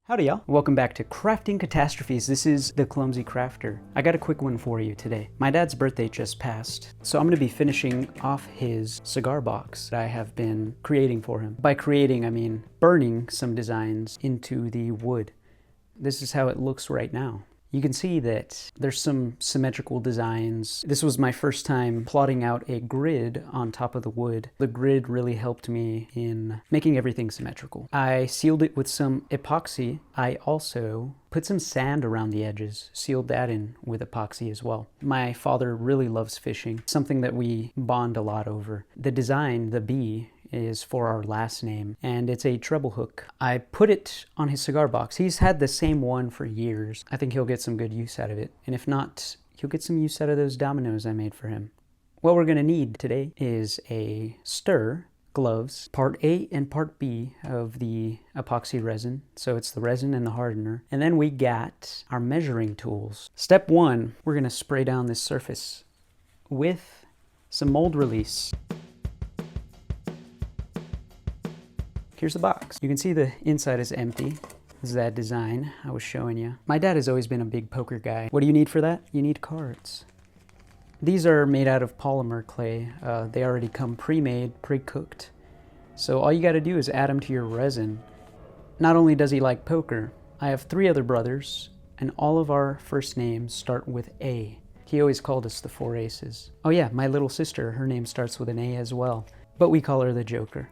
Howdy y'all, welcome back to Crafting Catastrophes. This is the Clumsy Crafter. I got a quick one for you today. My dad's birthday just passed, so I'm gonna be finishing off his cigar box that I have been creating for him. By creating, I mean burning some designs into the wood. This is how it looks right now. You can see that there's some symmetrical designs. This was my first time plotting out a grid on top of the wood. The grid really helped me in making everything symmetrical. I sealed it with some epoxy. I also put some sand around the edges, sealed that in with epoxy as well. My father really loves fishing, something that we bond a lot over. The design, the B, is for our last name, and it's a treble hook. I put it on his cigar box. He's had the same one for years. I think he'll get some good use out of it, and if not, he'll get some use out of those dominoes I made for him. What we're gonna need today is a stir, gloves, part A and part B of the epoxy resin. So it's the resin and the hardener. And then we got our measuring tools. Step one, we're gonna spray down this surface with some mold release. Here's the box. You can see the inside is empty. This is that design I was showing you. My dad has always been a big poker guy. What do you need for that? You need cards. These are made out of polymer clay. They already come pre-made, pre-cooked. So all you gotta do is add them to your resin. Not only does he like poker, I have 3 other brothers, and all of our first names start with A. He always called us the 4 Aces. Oh yeah, my little sister, her name starts with an A as well, but we call her the Joker.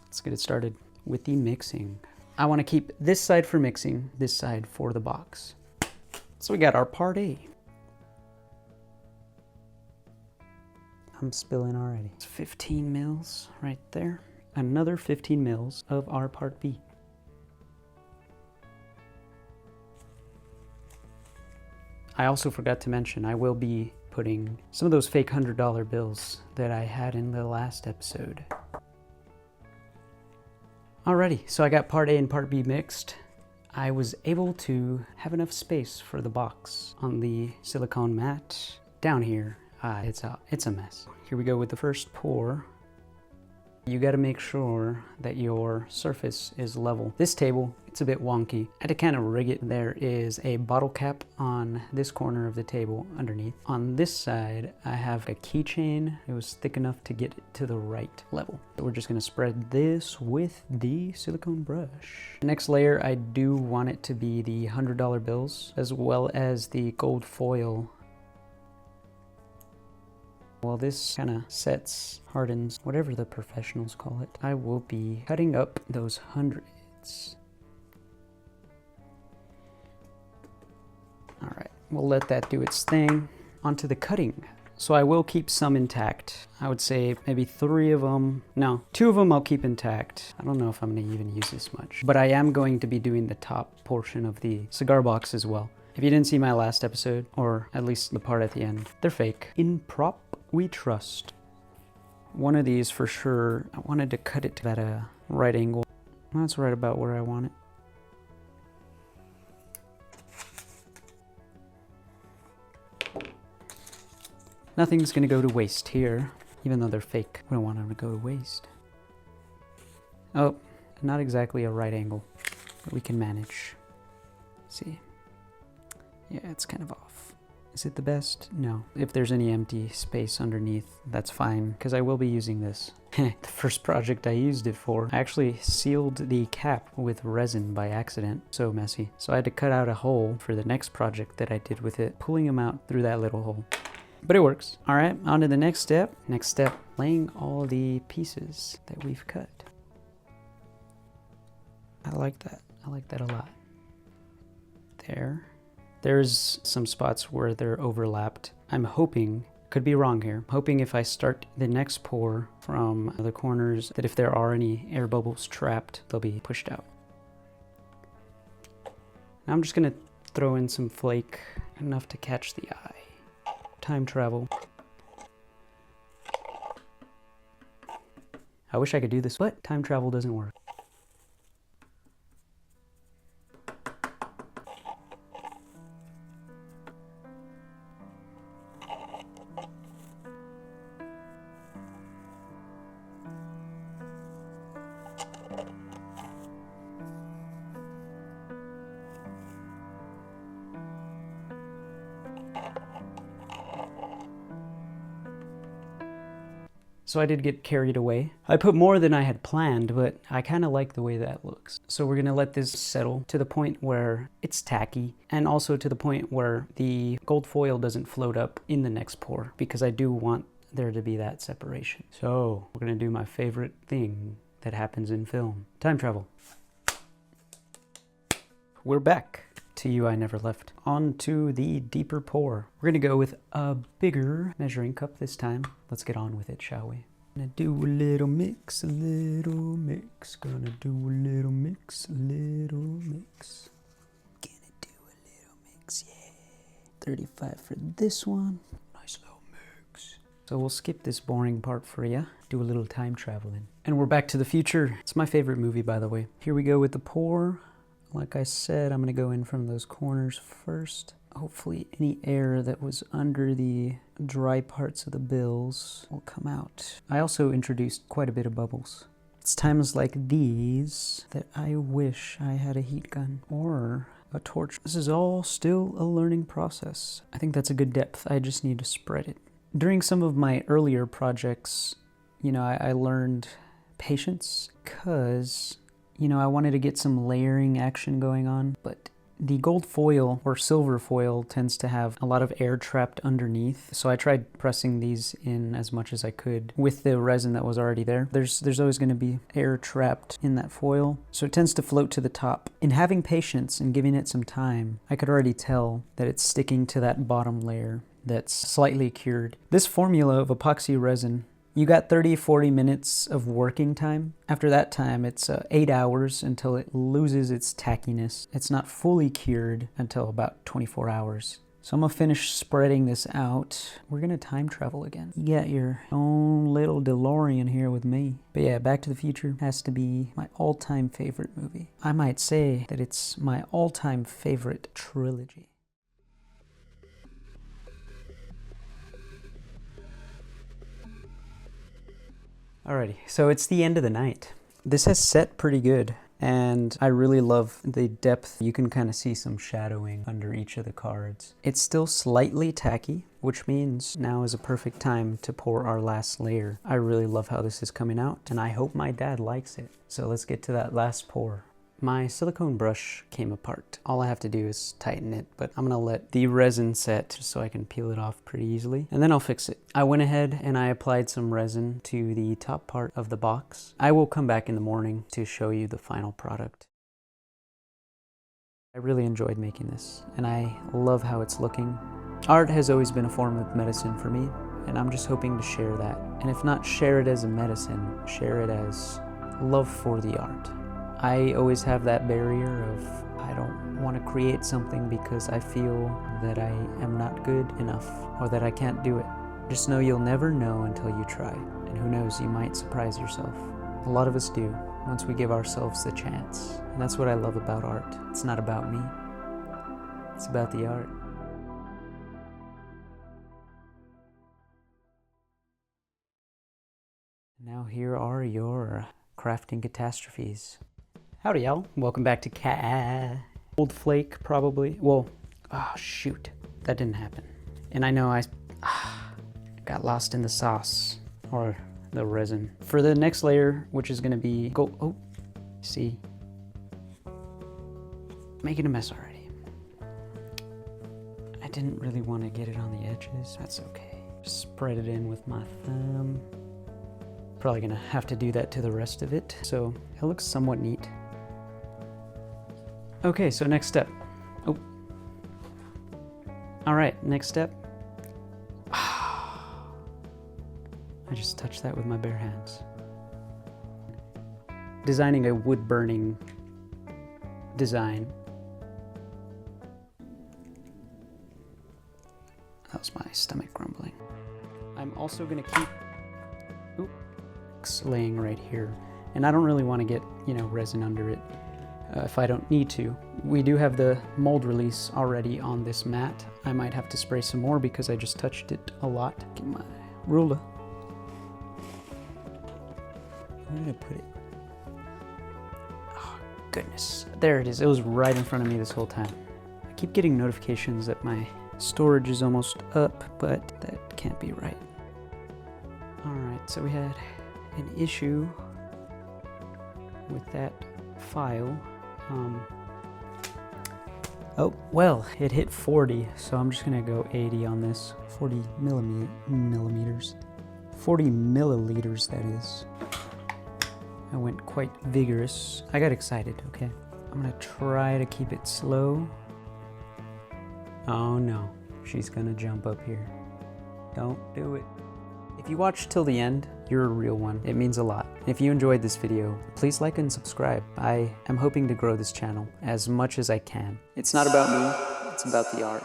Let's get it started with the mixing. I want to keep this side for mixing, this side for the box. So we got our part A. I'm spilling already. It's 15 mils right there. Another 15 mils of our part B. I also forgot to mention, I will be putting some of those fake $100 bills that I had in the last episode. Alrighty, so I got part A and part B mixed. I was able to have enough space for the box on the silicone mat. Down here, it's a mess. Here we go with the first pour. You gotta make sure that your surface is level. This table, it's a bit wonky. I had to kind of rig it. There is a bottle cap on this corner of the table underneath. On this side, I have a keychain. It was thick enough to get it to the right level. So we're just gonna spread this with the silicone brush. The next layer, I do want it to be the $100 bills, as well as the gold foil. Well, this kind of sets, hardens, whatever the professionals call it. I will be cutting up those hundreds. All right, we'll let that do its thing. Onto the cutting. So I will keep some intact. I would say maybe 3 of them. No, 2 of them I'll keep intact. I don't know if I'm gonna even use this much, but I am going to be doing the top portion of the cigar box as well. If you didn't see my last episode, or at least the part at the end, they're fake. In prop we trust. One of these for sure, I wanted to cut it to that right angle. That's right about where I want it. Nothing's gonna go to waste here, even though they're fake. We don't want them to go to waste. Oh, not exactly a right angle, but we can manage. See? Yeah, it's kind of off. Is it the best? No. If there's any empty space underneath, that's fine, because I will be using this. The first project I used it for, I actually sealed the cap with resin by accident. So messy. So I had to cut out a hole for the next project that I did with it, pulling them out through that little hole. But it works. All right, on to the next step. Next step, laying all the pieces that we've cut. I like that. I like that a lot. There. There's some spots where they're overlapped. I'm hoping, could be wrong here, hoping if I start the next pour from the corners that if there are any air bubbles trapped, they'll be pushed out. Now I'm just gonna throw in some flake, enough to catch the eye. Time travel. I wish I could do this, but time travel doesn't work. So I did get carried away. I put more than I had planned, but I kind of like the way that looks. So we're gonna let this settle to the point where it's tacky, and also to the point where the gold foil doesn't float up in the next pour, because I do want there to be that separation. So we're gonna do my favorite thing that happens in film. Time travel. We're back. To you I never left. On to the deeper pour. We're gonna go with a bigger measuring cup this time. Let's get on with it, shall we? Gonna do a little mix, a little mix. Gonna do a little mix, a little mix. Gonna do a little mix, yeah. 35 for this one. Nice little mix. So we'll skip this boring part for you. Do a little time traveling. And we're back to the future. It's my favorite movie, by the way. Here we go with the pour. Like I said, I'm gonna go in from those corners first. Hopefully any air that was under the dry parts of the bills will come out. I also introduced quite a bit of bubbles. It's times like these that I wish I had a heat gun or a torch. This is all still a learning process. I think that's a good depth. I just need to spread it. During some of my earlier projects, you know, I learned patience because I wanted to get some layering action going on, but the gold foil or silver foil tends to have a lot of air trapped underneath. So I tried pressing these in as much as I could with the resin that was already there. There's always going to be air trapped in that foil, so it tends to float to the top. In having patience and giving it some time, I could already tell that it's sticking to that bottom layer that's slightly cured. This formula of epoxy resin, you got 30-40 minutes of working time. After that time, it's 8 hours until it loses its tackiness. It's not fully cured until about 24 hours. So I'm gonna finish spreading this out. We're gonna time travel again. You got your own little DeLorean here with me. But yeah, Back to the Future has to be my all-time favorite movie. I might say that it's my all-time favorite trilogy. Alrighty, so it's the end of the night. This has set pretty good, and I really love the depth. You can kind of see some shadowing under each of the cards. It's still slightly tacky, which means now is a perfect time to pour our last layer. I really love how this is coming out, and I hope my dad likes it. So let's get to that last pour. My silicone brush came apart. All I have to do is tighten it, but I'm gonna let the resin set just so I can peel it off pretty easily, and then I'll fix it. I went ahead and I applied some resin to the top part of the box. I will come back in the morning to show you the final product. I really enjoyed making this, and I love how it's looking. Art has always been a form of medicine for me, and I'm just hoping to share that. And if not share it as a medicine, share it as love for the art. I always have that barrier of I don't want to create something because I feel that I am not good enough or that I can't do it. Just know you'll never know until you try. And who knows, you might surprise yourself. A lot of us do, once we give ourselves the chance. And that's what I love about art. It's not about me. It's about the art. Now here are your crafting catastrophes. Howdy y'all, welcome back to Old Flake probably. Well, oh shoot, that didn't happen. And I know I got lost in the sauce or the resin. For the next layer, which is gonna be see, making a mess already. I didn't really want to get it on the edges, that's okay. Just spread it in with my thumb. Probably gonna have to do that to the rest of it, so it looks somewhat neat. Okay, so next step. All right, next step. I just touched that with my bare hands. Designing a wood burning design. That was my stomach grumbling. I'm also gonna keep laying right here, and I don't really want to get resin under it if I don't need to. We do have the mold release already on this mat. I might have to spray some more because I just touched it a lot. Get my ruler. Where did I put it? Oh goodness, there it is. It was right in front of me this whole time. I keep getting notifications that my storage is almost up, but that can't be right. Alright, so we had an issue with that file. Oh, well, it hit 40, so I'm just gonna go 80 on this. 40 millimeters. 40 milliliters, that is. I went quite vigorous. I got excited, okay. I'm gonna try to keep it slow. Oh no, she's gonna jump up here. Don't do it. If you watched till the end, you're a real one. It means a lot. If you enjoyed this video, please like and subscribe. I am hoping to grow this channel as much as I can. It's not about me, it's about the art.